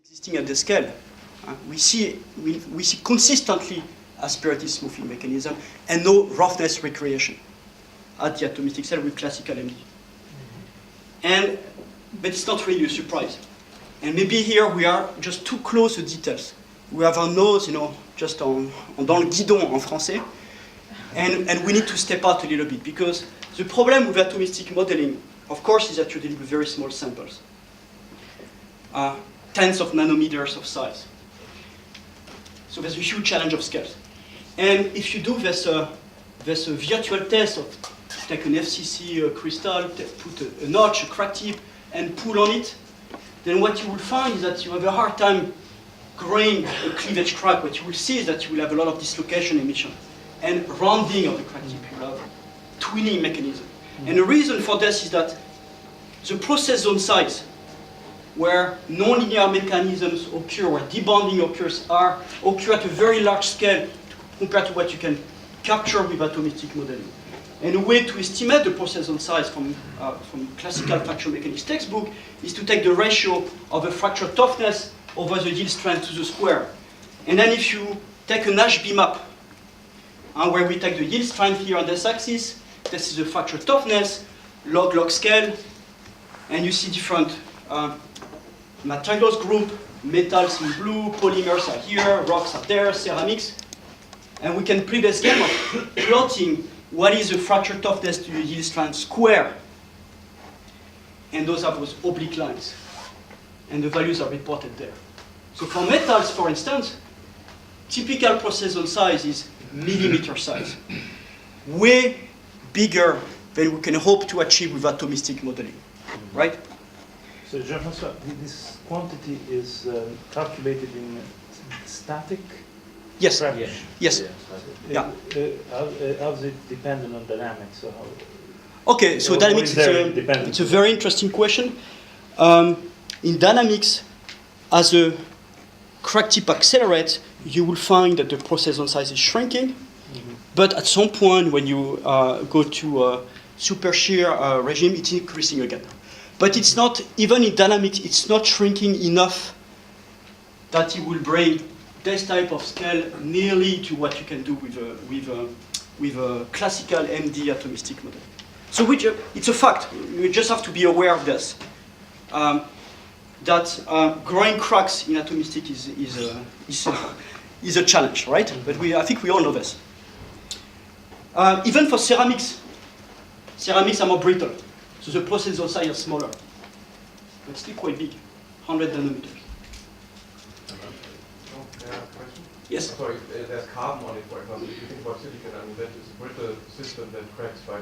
existing at the scale. We see consistently aspirated smoothing mechanism and no roughness recreation at the atomistic scale with classical MD. But it's not really a surprise. And maybe here we are just too close to details. We have our nose, just dans le guidon en français. And we need to step out a little bit because the problem with atomistic modeling, of course, is that you're dealing with very small samples. Tens of nanometers of size. So there's a huge challenge of scales. And if you do this virtual test of take an FCC crystal, put a notch, a crack tip, and pull on it, then what you will find is that you have a hard time growing a cleavage crack. What you will see is that you will have a lot of dislocation emission and rounding of the crack tip. You will have twinning mechanism. And the reason for this is that the process zone size, where nonlinear mechanisms occur, where debonding occur at a very large scale compared to what you can capture with atomistic modeling. And a way to estimate the process zone size from classical fracture mechanics textbook is to take the ratio of the fracture toughness over the yield strength to the square. And then if you take an HB map, where we take the yield strength here on this axis, this is the fracture toughness, log scale, and you see different materials group, metals in blue, polymers are here, rocks are there, ceramics. And we can play this game of plotting what is the fracture toughness to the yield strength square. And those are those oblique lines. And the values are reported there. So for metals, for instance, typical process zone size is millimeter size. Way bigger than we can hope to achieve with atomistic modeling, right? So Jean-François, this quantity is calculated in static? Yes. Fraction. Yes. Yeah. How is it dependent on dynamics? So how, okay, so dynamics, it's a very interesting question. In dynamics, as a crack tip accelerates, you will find that the process zone size is shrinking. Mm-hmm. But at some point, when you go to a super shear regime, it's increasing again. But it's not, even in dynamics, it's not shrinking enough that it will bring this type of scale nearly to what you can do with a classical MD atomistic model. So it's a fact. You just have to be aware of this. That growing cracks in atomistic is a challenge, right? But I think we all know this. Even for ceramics are more brittle. So the process zone size is smaller. But still quite big, 100 nanometers. Yes? Sorry, there's carbon on it, for example. If you think about silicon, that is a brittle system that cracks by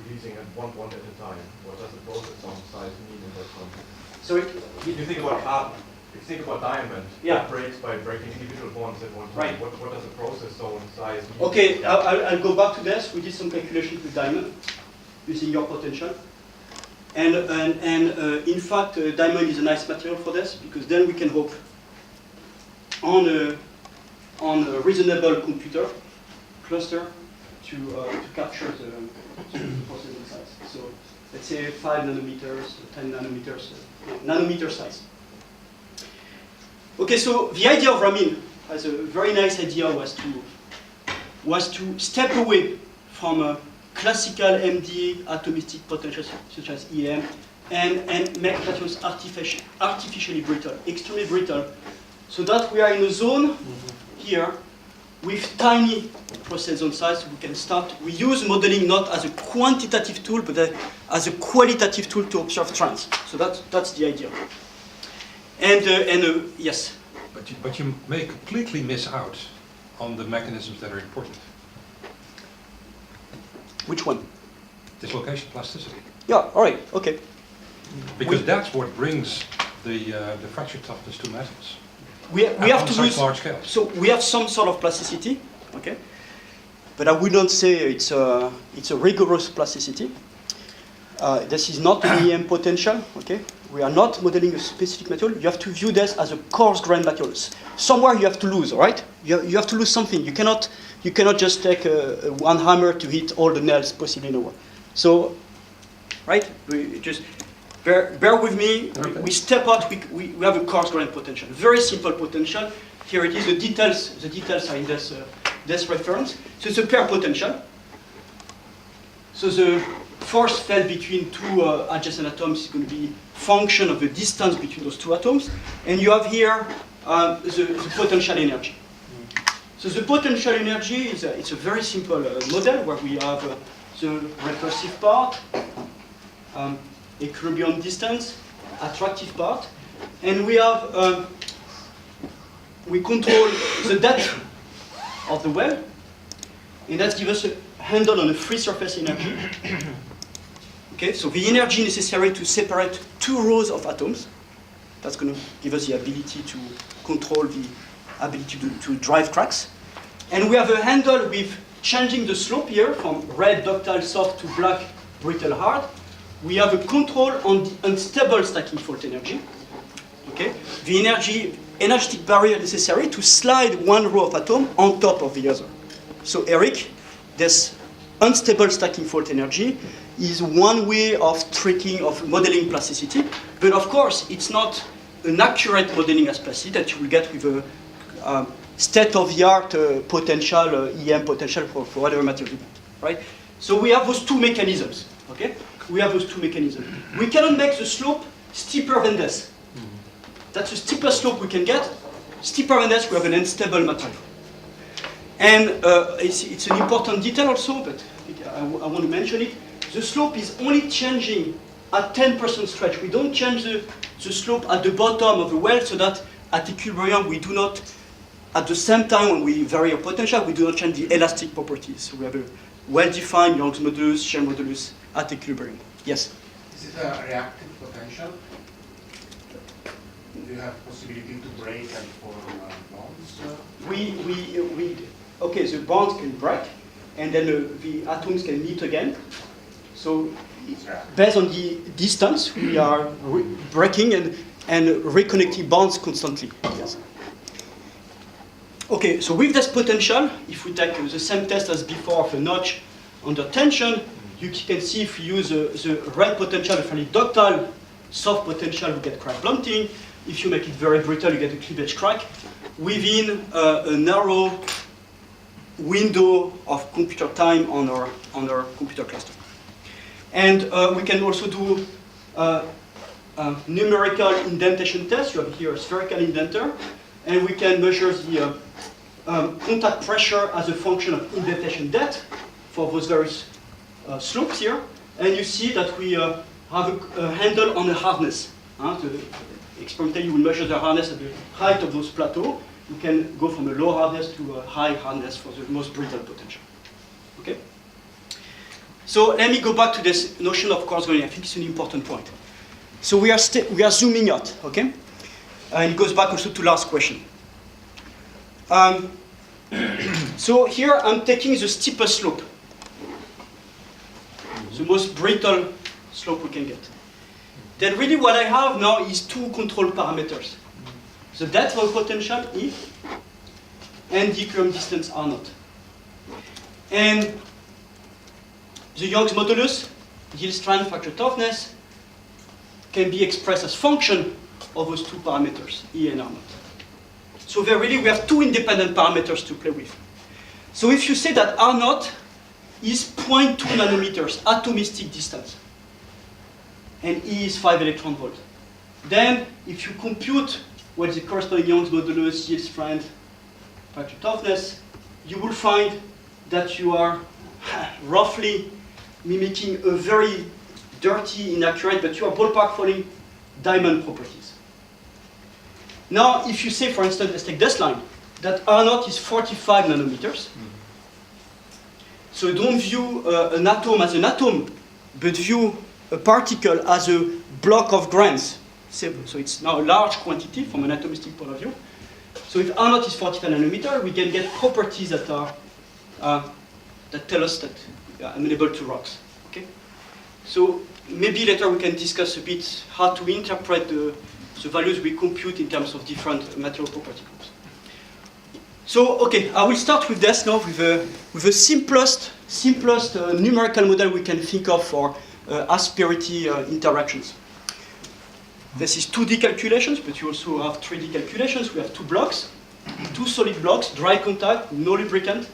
releasing at one at a time. What does the process zone size mean in that context? Sorry? If you think about carbon, if you think about diamond, yeah, it breaks by breaking individual bonds at one Right. time. What does the process zone size mean? Okay, I'll go back to this. We did some calculations with diamond using your potential. And in fact, diamond is a nice material for this because then we can hope on a reasonable computer cluster to capture the processing size. So let's say 5 nanometers, 10 nanometers, nanometer size. Okay, so the idea of Ramin as a very nice idea was to step away from a classical MD atomistic potentials such as EM and make materials artificially brittle, extremely brittle, so that we are in a zone here with tiny process zone size. We use modeling not as a quantitative tool, but as a qualitative tool to observe trends. So that's the idea. And yes? But you may completely miss out on the mechanisms that are important. Which one? Dislocation plasticity. Yeah, all right, okay. Because that's what brings the fracture toughness to metals. We have to use large scales. So we have some sort of plasticity, okay, but I wouldn't say it's a rigorous plasticity. This is not an EM potential, okay. We are not modeling a specific material. You have to view this as a coarse grain material. Somewhere you have to lose, all right? You have to lose something. You cannot just take one hammer to hit all the nails possibly in the world. So, right? Bear with me. Okay. We step out. We have a coarse-grained potential. Very simple potential. Here it is. The details are in this reference. So it's a pair potential. So the force felt between two adjacent atoms is going to be function of the distance between those two atoms. And you have here the potential energy. So the potential energy is it's a very simple model where we have the repulsive part, equilibrium distance, attractive part, and we have we control the depth of the well, and that gives us a handle on the free surface energy. Okay, so the energy necessary to separate two rows of atoms, that's going to give us the ability to control the ability to drive cracks. And we have a handle with changing the slope here from red, ductile, soft to black, brittle, hard. We have a control on the unstable stacking fault energy. Okay, the energetic barrier necessary to slide one row of atom on top of the other. So Eric, this unstable stacking fault energy is one way of tricking, of modeling plasticity. But of course, it's not an accurate modeling as plasticity that you will get with a state-of-the-art potential, EM potential for whatever material you want, right? So we have those two mechanisms, okay? We have those two mechanisms. We cannot make the slope steeper than this. That's the steepest slope we can get. Steeper than this, we have an unstable material. And it's an important detail also, but I want to mention it. The slope is only changing at 10% stretch. We don't change the slope at the bottom of the well so that at equilibrium we do not, at the same time when we vary our potential, we do not change the elastic properties. So we have a well-defined Young's modulus, shear modulus at equilibrium. Yes? Is it a reactive potential? Do you have possibility to break and form bonds? Okay, the bonds can break, and then the atoms can meet again. So based on the distance, we are breaking and reconnecting bonds constantly. Yes. Okay, so with this potential, if we take the same test as before of a notch under tension, you can see if we use the red potential, a fairly ductile, soft potential, we get crack blunting. If you make it very brittle, you get a cleavage crack within a narrow window of computer time on our computer cluster. And we can also do numerical indentation tests. You have here a spherical indenter, and we can measure the contact pressure as a function of indentation depth for those various slopes here. And you see that we have a handle on the hardness. Experimentally, you will measure the hardness at the height of those plateaux. You can go from a low hardness to a high hardness for the most brittle potential. Okay? So let me go back to this notion of coarse graining. I think it's an important point. So we are zooming out, okay? And it goes back also to last question. So here I'm taking the steepest slope, the most brittle slope we can get. Then really what I have now is two control parameters. The depth of potential E and the equilibrium distance R0. And the Young's modulus, yield strength, fracture toughness, can be expressed as function of those two parameters, E and R0. So there really we have two independent parameters to play with. So if you say that R0 is 0.2 nanometers atomistic distance, and E is 5 electron volt, then if you compute what is the corresponding Young's modulus, yield strength, fracture toughness, you will find that you are roughly mimicking a very dirty, inaccurate, but you are ballpark following diamond properties. Now, if you say, for instance, let's take this line, that R0 is 45 nanometers. So don't view an atom as an atom, but view a particle as a block of grains. So it's now a large quantity from an atomistic point of view. So if R0 is 45 nanometer, we can get properties that are that tell us that we are amenable to rocks. Okay? So maybe later we can discuss a bit how to interpret the values we compute in terms of different material property groups. So okay, I will start with this now with the simplest numerical model we can think of for asperity interactions. This is 2D calculations, but you also have 3D calculations. We have two blocks, two solid blocks, dry contact, no lubricant.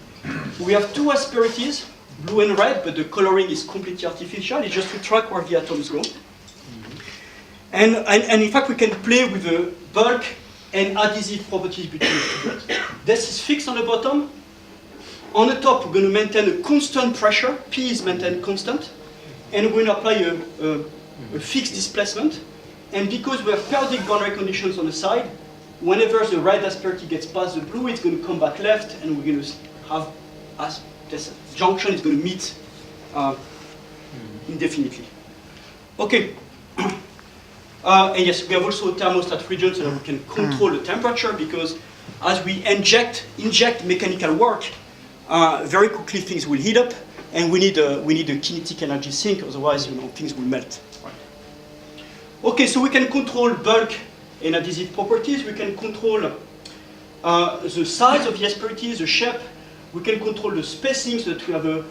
We have two asperities, blue and red, but the coloring is completely artificial. It's just to track where the atoms go. And in fact, we can play with the bulk and adhesive properties between the two blocks. This is fixed on the bottom. On the top, we're going to maintain a constant pressure. P is maintained constant. And we're going to apply a fixed displacement. And because we have periodic boundary conditions on the side, whenever the red asperity gets past the blue, it's going to come back left, and we're going to have, as this junction is going to meet indefinitely. Okay. And yes, we have also a thermostat region so that we can control the temperature, because as we inject mechanical work, very quickly things will heat up, and we need a kinetic energy sink, otherwise things will melt. Okay, so we can control bulk and adhesive properties. We can control the size of the asperities, the shape. We can control the spacing so that we have a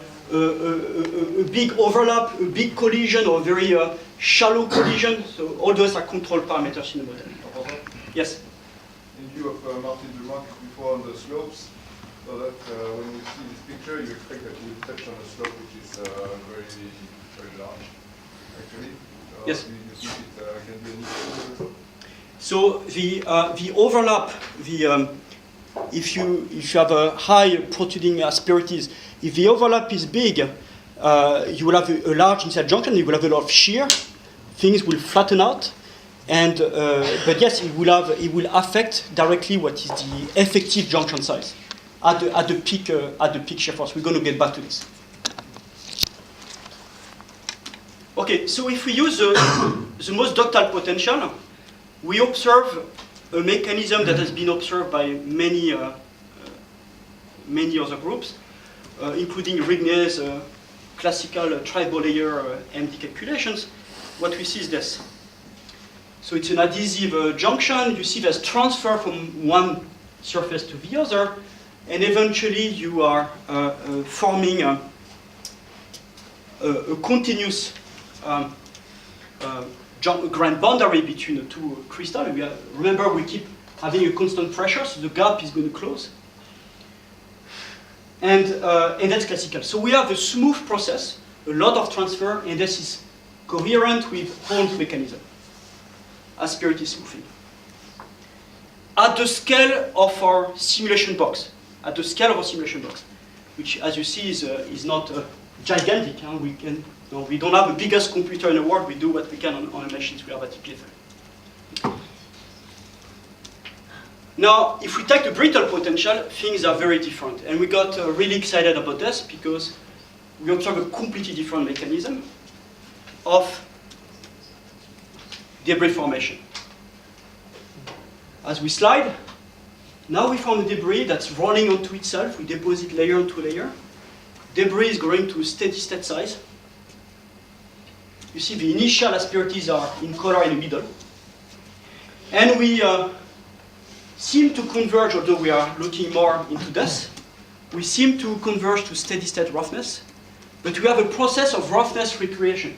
big overlap, a big collision, or a very shallow collision. So all those are control parameters in the model. Yes? In view of Martin's remark before on the slopes, so that when you see this picture, you expect that you touch on a slope which is very, very large, actually. Yes. Do you think it can be an issue? So the overlap, if you have a high protruding asperities, if the overlap is big, you will have a large inside junction. You will have a lot of shear. Things will flatten out, and but yes, it will affect directly what is the effective junction size at the peak shear force. We're going to get back to this. Okay, so if we use the most ductile potential, we observe a mechanism that has been observed by many other groups, including Rigney's classical tribal layer MD calculations. What we see is this. So it's an adhesive junction. You see there's transfer from one surface to the other, and eventually you are forming a continuous grand boundary between the two crystals. Remember, we keep having a constant pressure, so the gap is going to close. And that's classical. So we have a smooth process, a lot of transfer, and this is coherent with Horn's mechanism, asperity smoothing. At the scale of our simulation box, which, as you see, is not gigantic. Huh? We don't have the biggest computer in the world. We do what we can on the machines we have at EPFL. Now, if we take the brittle potential, things are very different. And we got really excited about this because we observe a completely different mechanism of debris formation. As we slide, now we found a debris that's rolling onto itself. We deposit layer onto layer. Debris is going to steady state size. You see the initial asperities are in color in the middle. And we seem to converge, although we are looking more into this, we seem to converge to steady state roughness. But we have a process of roughness recreation.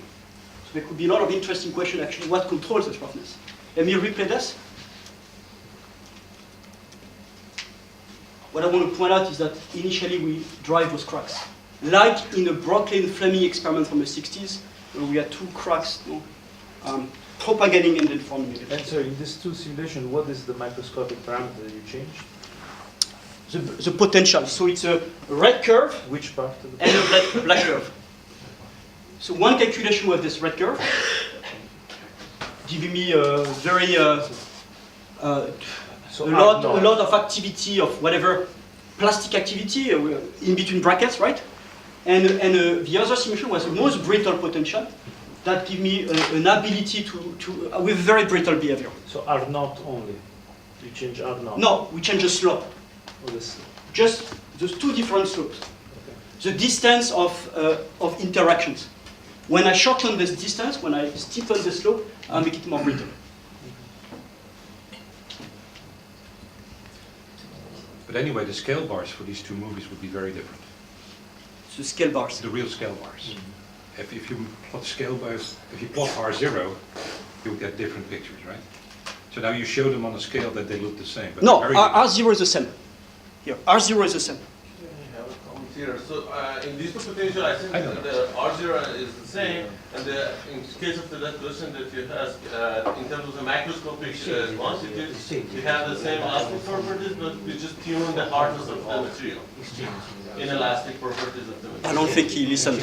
So there could be a lot of interesting questions actually, what controls this roughness? Let me replay this. What I want to point out is that initially we drive those cracks. Like in the Brocklin Fleming experiment from the 60s, where we had two cracks propagating and then forming again. And so in these two simulations, what is the microscopic parameter that you changed? The potential. So it's a red curve Which part of the and a black curve. So one calculation with this red curve, giving me a very a lot of activity of whatever plastic activity in between brackets, right? And the other simulation was the most brittle potential that give me an ability to with very brittle behavior. So R naught only. You change R naught. No, we change the slope. Or the slope. Just those two different slopes. Okay. The distance of interactions. When I shorten this distance, when I steepen the slope, I make it more brittle. But anyway, the scale bars for these two movies would be very different. So scale bars. The real scale bars. If you plot scale bars, if you plot R0, you'll get different pictures, right? So now you show them on a scale that they look the same. But No, very R0 is the same. Here, R0 is the same. I have a comment here. So in these two potential, I think I know. the R0 is the same, and in case of that question that you asked, in terms of the macroscopic response, you have the same elastic properties, but we just tune the hardness of the material, inelastic properties of the I material. don't think he listened.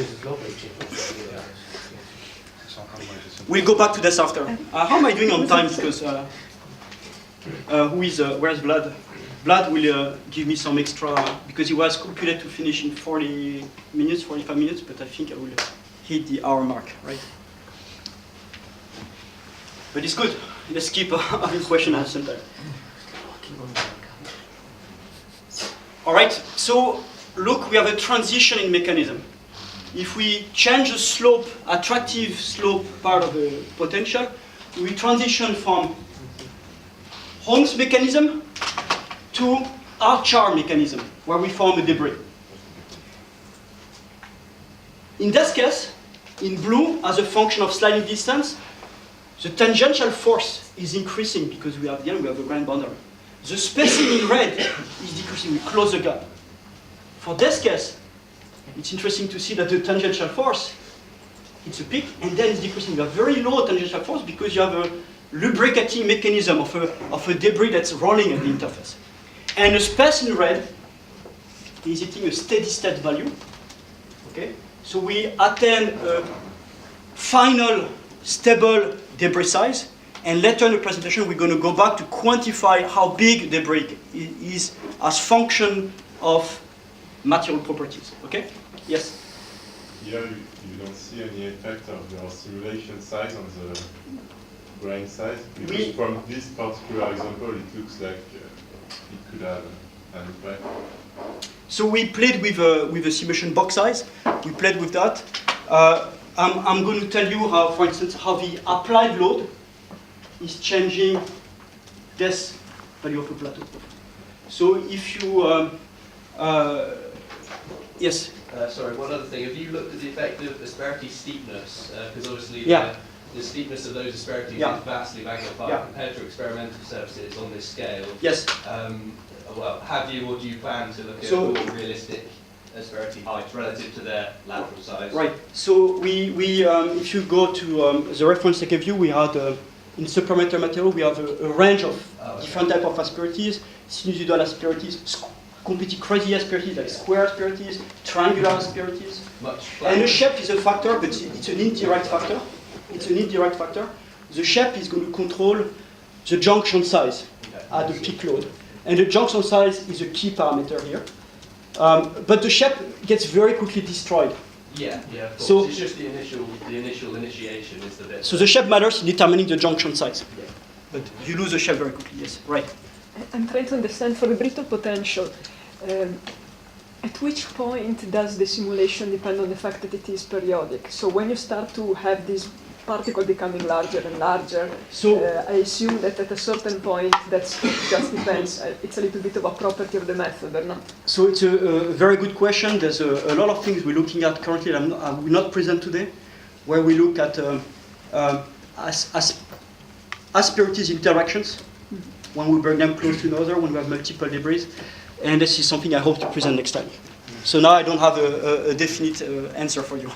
So otherwise it's We'll go back to this after. How am I doing on time? Because where's Vlad? Vlad will give me some extra, because he was calculated to finish in 40 minutes, 45 minutes, but I think I will hit the hour mark, right? But it's good. Let's keep having questions at the same time. All right, so look, we have a transitioning mechanism. If we change the slope, attractive slope part of the potential, we transition from Hong's mechanism to R-char mechanism, where we form a debris. In this case, in blue, as a function of sliding distance, the tangential force is increasing because we have a grand boundary. The spacing in red is decreasing, we close the gap. For this case, it's interesting to see that the tangential force, it's a peak, and then it's decreasing. You have very low tangential force because you have a lubricating mechanism of a debris that's rolling at the interface. And the space in red is hitting a steady state value. Okay? So we attain a final stable debris size, and later in the presentation we're going to go back to quantify how big debris is as function of material properties. Okay? Yes? Here you don't see any effect of your simulation size on the grain size? Because from this particular example it looks like it could have an effect. So we played with a simulation box size. We played with that. I'm going to tell you how, for instance, how the applied load is changing this value of a plateau. So if you, yes? Sorry, one other thing. Have you looked at the effect of asperity steepness? Because obviously the steepness of those asperities is vastly magnified compared to experimental surfaces on this scale. Yes. Well, have you or do you plan to look at more realistic asperity heights relative to their lateral size? Right. So we if you go to the reference I gave you, we had in supermetal material we have a range of different type of asperities, sinusoidal asperities, completely crazy asperities like square asperities, triangular asperities. And the shape is a factor, but it's an indirect factor. It's an indirect factor. The shape is going to control the junction size at the peak load. And the junction size is a key parameter here. But the shape gets very quickly destroyed. Yeah, of course. So it's just the initial initiation is the bit. So the shape matters in determining the junction size. Yeah. But you lose the shape very quickly, yes, right. I'm trying to understand for the brittle potential, at which point does the simulation depend on the fact that it is periodic? So when you start to have this particle becoming larger and larger, so I assume that at a certain point that just depends, it's a little bit of a property of the method or not? So it's a very good question. There's a lot of things we're looking at currently that I will not present today, where we look at asperities interactions, when we bring them close to another, when we have multiple debris, and this is something I hope to present next time. So now I don't have a definite answer for you.